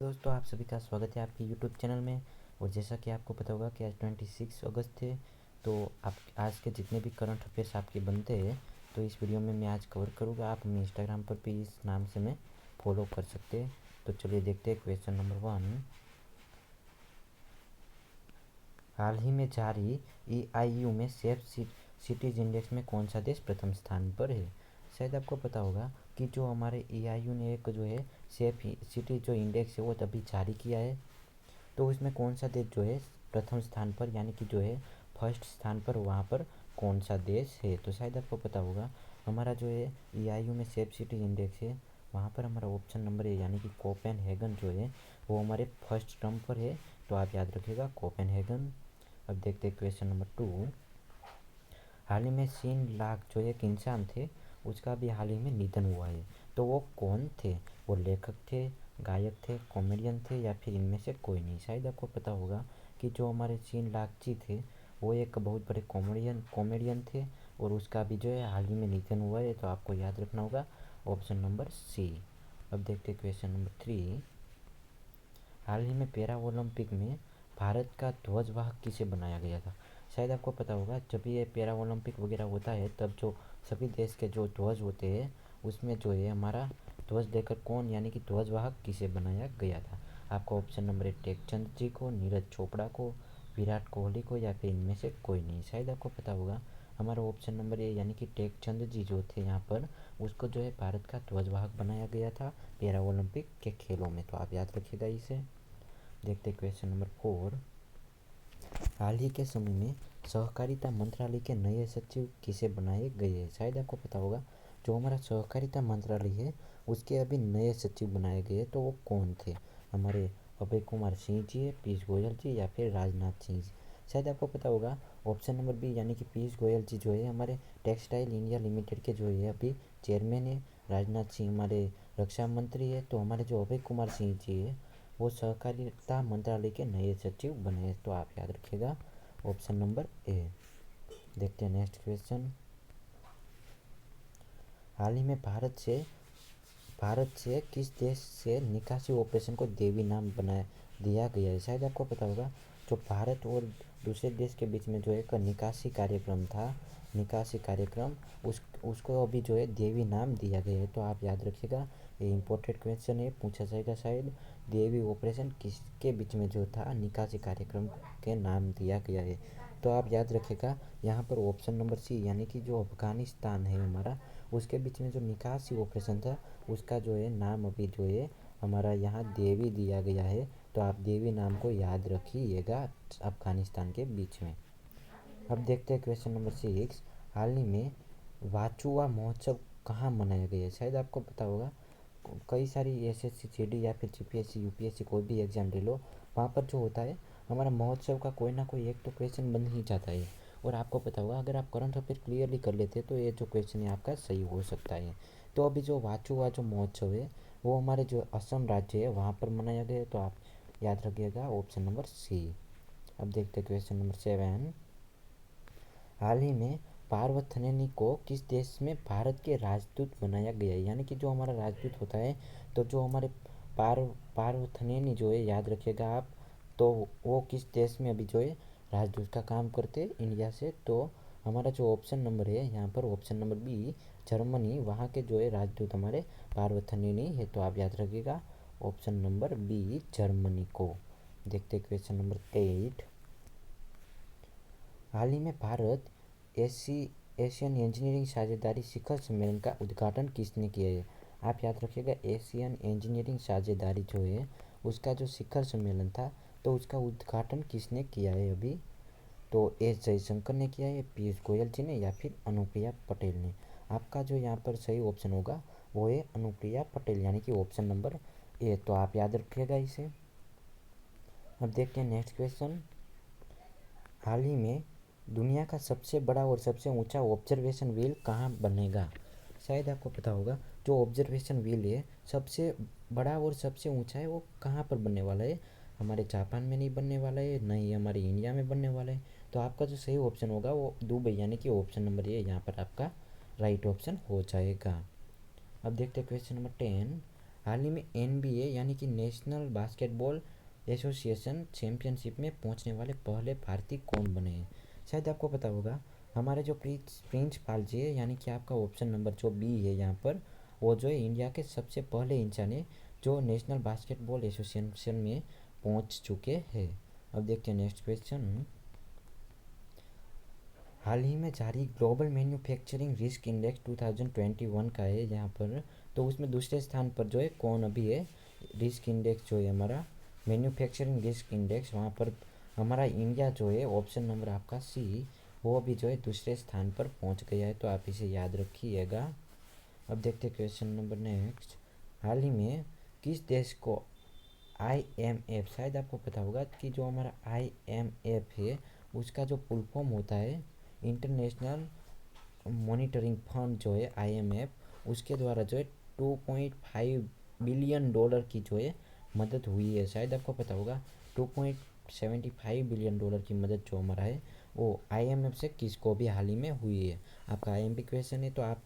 दोस्तों, आप सभी का स्वागत है आपके यूट्यूब चैनल में। और जैसा कि आपको पता होगा कि आज 26 अगस्त है, तो आप आज के जितने भी करंट अफेयर्स आपके बनते हैं तो इस वीडियो में मैं आज कवर करूँगा। आप हमें इंस्टाग्राम पर भी इस नाम से मैं फॉलो कर सकते हैं। तो चलिए देखते हैं क्वेश्चन नंबर 1। हाल ही में जारी EIU में सेफ सिटीज इंडेक्स में कौन सा देश प्रथम स्थान पर है? शायद आपको पता होगा कि जो हमारे EIU ने एक जो है सेफ सिटी जो इंडेक्स है वो तभी जारी किया है। तो उसमें कौन सा देश जो है प्रथम स्थान पर, यानी कि जो है फर्स्ट स्थान पर, वहाँ पर कौन सा देश है? तो शायद आपको पता होगा हमारा जो है EIU में सेफ सिटी इंडेक्स है, वहाँ पर हमारा ऑप्शन नंबर है, यानी कि कोपेनहेगन जो है वो हमारे फर्स्ट टर्म पर है। तो आप याद रखिएगा कोपेनहेगन। अब देखते हैं क्वेश्चन नंबर 2। हाल ही में सीन लाख जो एक इंसान थे, उसका भी हाल ही में निधन हुआ है। तो वो कौन थे? वो लेखक थे, गायक थे, कॉमेडियन थे, या फिर इनमें से कोई नहीं? शायद आपको पता होगा कि जो हमारे सीन लाखजी थे वो एक बहुत बड़े कॉमेडियन थे, और उसका भी जो है हाल ही में निधन हुआ है। तो आपको याद रखना होगा ऑप्शन नंबर सी। अब देखते हैं क्वेश्चन नंबर 3। हाल ही में पैरा ओलंपिक में भारत का ध्वजवाहक किसे बनाया गया था? शायद आपको पता होगा जब ये पैरा ओलंपिक वगैरह होता है तब जो सभी देश के जो ध्वज होते हैं उसमें जो है हमारा ध्वज देकर कौन, यानी कि ध्वजवाहक किसे बनाया गया था? आपको ऑप्शन नंबर 1 टेकचंद जी को, नीरज चोपड़ा को, विराट कोहली को, या फिर इनमें से कोई नहीं? शायद आपको पता होगा हमारा ऑप्शन नंबर ए यानी कि टेकचंद जी जो थे यहाँ पर, उसको जो है भारत का ध्वजवाहक बनाया गया था पैरा ओलंपिक के खेलों में। तो आप याद रखिएगा इसे। देखते क्वेश्चन नंबर 4। हाल ही के समय में सहकारिता मंत्रालय के नए सचिव किसे बनाए गए हैं? शायद आपको पता होगा जो हमारा सहकारिता मंत्रालय है उसके अभी नए सचिव बनाए गए। तो वो कौन थे? हमारे अभय कुमार सिंह जी है, पीयूष गोयल जी, या फिर राजनाथ सिंह जी? शायद आपको पता होगा ऑप्शन नंबर बी यानी कि पीयूष गोयल जी जो है हमारे टेक्सटाइल इंडिया लिमिटेड के जो है अभी चेयरमैन है। राजनाथ सिंह हमारे रक्षा मंत्री है। तो हमारे जो अभय कुमार सिंह जी है वो सहकारिता मंत्रालय के नए सचिव बने। तो आप याद रखिएगा ऑप्शन नंबर ए। देखते हैं नेक्स्ट क्वेश्चन। हाल ही में भारत से किस देश से निकासी ऑपरेशन को देवी नाम बनाया दिया गया है? शायद आपको पता होगा जो भारत और दूसरे देश के बीच में जो एक निकासी कार्यक्रम था, निकासी कार्यक्रम, उसको अभी जो है देवी नाम दिया गया है। तो आप याद रखिएगा, ये इम्पोर्टेंट क्वेश्चन है, पूछा जाएगा शायद। देवी ऑपरेशन किसके बीच में जो था निकासी कार्यक्रम के नाम दिया गया है? तो आप याद रखिएगा यहाँ पर ऑप्शन नंबर सी यानी कि जो अफगानिस्तान है हमारा, उसके बीच में जो निकासी ऑपरेशन था उसका जो है नाम अभी जो है हमारा यहाँ देवी दिया गया है। तो आप देवी नाम को याद रखिएगा अफगानिस्तान के बीच में। अब देखते हैं क्वेश्चन नंबर 6। हाल ही में वाचुआ महोत्सव कहाँ मनाया गया है? शायद आपको पता होगा कई सारी SSC GD या फिर GPSC UPSC कोई भी एग्ज़ाम ले लो, वहाँ पर जो होता है हमारा महोत्सव का कोई ना कोई एक तो क्वेश्चन बन ही जाता है। और आपको पता होगा अगर आप करंट अफेयर क्लियरली कर लेते हैं तो ये जो क्वेश्चन है आपका सही हो सकता है। तो अभी जो वाचुआ जो महोत्सव है वो हमारे जो असम राज्य है वहाँ पर मनाया गया है। तो आप याद रखिएगा ऑप्शन नंबर सी। अब देखते हैं क्वेश्चन नंबर 7। हाल ही में पार्वथनेनी को किस देश में भारत के राजदूत बनाया गया है? यानी कि जो हमारा राजदूत होता है, तो जो हमारे पार पार्वथनेनी जो है याद रखिएगा आप, तो वो किस देश में अभी जो है राजदूत का काम करते हैं इंडिया से? तो हमारा जो ऑप्शन नंबर है यहाँ पर ऑप्शन नंबर बी जर्मनी, वहाँ के जो है राजदूत हमारे पार्वथनेनी है। तो आप याद रखिएगा ऑप्शन नंबर बी जर्मनी को। देखते क्वेश्चन नंबर 8। हाल ही में भारत एशियन इंजीनियरिंग साझेदारी शिखर सम्मेलन का उद्घाटन किसने किया है? आप याद रखिएगा एशियन इंजीनियरिंग साझेदारी जो है उसका जो शिखर सम्मेलन था तो उसका उद्घाटन किसने किया है अभी? तो एस जयशंकर ने किया है, पीयूष गोयल जी ने, या फिर अनुप्रिया पटेल ने? आपका जो यहाँ पर सही ऑप्शन होगा वो है अनुप्रिया पटेल, यानी कि ऑप्शन नंबर ए। तो आप याद रखिएगा इसे। अब देखते हैं नेक्स्ट क्वेश्चन। हाल ही में दुनिया का सबसे बड़ा और सबसे ऊंचा ऑब्जर्वेशन व्हील कहाँ बनेगा? शायद आपको पता होगा जो ऑब्जर्वेशन व्हील है सबसे बड़ा और सबसे ऊंचा है वो कहाँ पर बनने वाला है? हमारे जापान में नहीं बनने वाला है, नहीं हमारे इंडिया में बनने वाला है। तो आपका जो सही ऑप्शन होगा वो दुबई, यानी कि ऑप्शन नंबर ए यहाँ पर आपका राइट ऑप्शन हो जाएगा। अब देखते हैं क्वेश्चन नंबर 10। हाल ही में NBA यानी कि नेशनल बास्केटबॉल एसोसिएशन चैम्पियनशिप में पहुंचने वाले पहले भारतीय कौन बने हैं? शायद आपको पता होगा, हमारे जो प्रिंस पाल जी है, यानी कि आपका ऑप्शन नंबर जो बी है यहाँ पर, वो जो है इंडिया के सबसे पहले इंसान है जो नेशनल बास्केटबॉल एसोसिएशन में पहुंच चुके हैं। अब देखते हैं नेक्स्ट क्वेश्चन। हाल ही में जारी ग्लोबल मैन्युफैक्चरिंग रिस्क इंडेक्स 2021 का है यहाँ पर, तो उसमें दूसरे स्थान पर जो है कौन अभी है? रिस्क इंडेक्स जो है हमारा मैन्युफैक्चरिंग रिस्क इंडेक्स, वहाँ पर हमारा इंडिया जो है ऑप्शन नंबर आपका सी, वो अभी जो है दूसरे स्थान पर पहुँच गया है, तो आप इसे याद रखिएगा। अब देखते हैं क्वेश्चन नंबर नेक्स्ट। हाल ही में किस देश को IMF, शायद आपको पता होगा कि जो हमारा IMF है उसका जो फुल फॉर्म होता है इंटरनेशनल मॉनिटरिंग फंड जो है IMF, उसके द्वारा जो है 2.5 बिलियन डॉलर की जो है मदद हुई है। शायद आपको पता होगा 2.75 बिलियन डॉलर की मदद जो हमारा है वो IMF से किसको भी हाल ही में हुई है। आपका IMP क्वेश्चन है, तो आप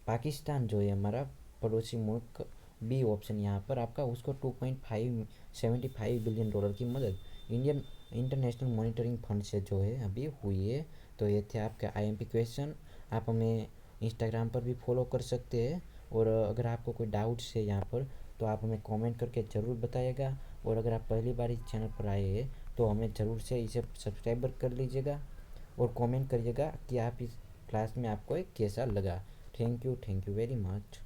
पाकिस्तान जो है हमारा पड़ोसी मुल्क, बी ऑप्शन यहाँ पर आपका, उसको 2.575 बिलियन डॉलर की मदद इंडियन इंटरनेशनल मॉनिटरिंग फंड से जो है अभी हुई है। तो ये थे आपके IMP क्वेश्चन। आप हमें इंस्टाग्राम पर भी फॉलो कर सकते हैं, और अगर आपको कोई डाउट्स है यहाँ पर तो आप हमें कमेंट करके ज़रूर बताइएगा। और अगर आप पहली बार इस चैनल पर आए हैं तो हमें ज़रूर से इसे सब्सक्राइब कर लीजिएगा और कमेंट करिएगा कि आप इस क्लास में आपको कैसा लगा। Thank you very much.